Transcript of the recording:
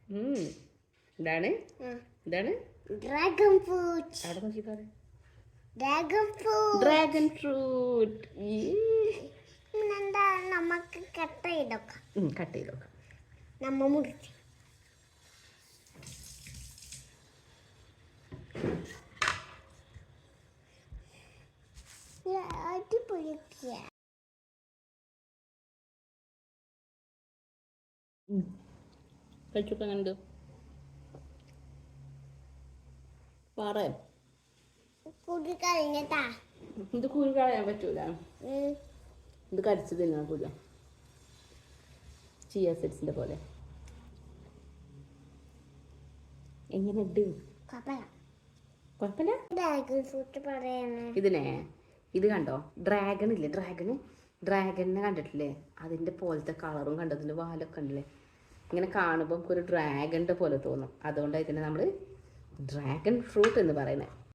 എന്താണ് എന്താണ് dragon fruit. അവിടെ നോക്കി പറ. Dragon fruit. Dragon fruit. എന്താ നമുക്ക് കട്ട് ചെയ്തൊക്കെ കട്ട് ചെയ്തോക്കാം. നമ്മ മുറിച്ച് അടിപൊളിക്കുക. കഴിച്ചൊക്കെ കണ്ടു പാറ. കുടി കഴിഞ്ഞട്ടാ. ഇത് കുരു കളയാൻ പറ്റൂല. ഇത് കടിച്ചു തിന്നാൻ കൂല. ചിയ സീഡ്സിന്റെ പോലെ. എങ്ങനെയുണ്ട്? കുഴപ്പമില്ല. ഡ്രാഗൺ ഫ്രൂട്ട് പറയണേ. ഇതിനെ ഇത് കണ്ടോ, ഡ്രാഗൺ ഇല്ലേ, ഡ്രാഗണിനെ കണ്ടിട്ടില്ലേ? അതിൻ്റെ പോലത്തെ കളറും കണ്ടോ, അതിൻ്റെ വാലൊക്കെ ഉണ്ടല്ലേ. ഇങ്ങനെ കാണുമ്പോൾ ഒരു ഡ്രാഗണിൻ്റെ പോലെ തോന്നും. അതുകൊണ്ടാണ് ഇതിനെ നമ്മൾ ഡ്രാഗൺ ഫ്രൂട്ട് എന്ന് പറയുന്നത്.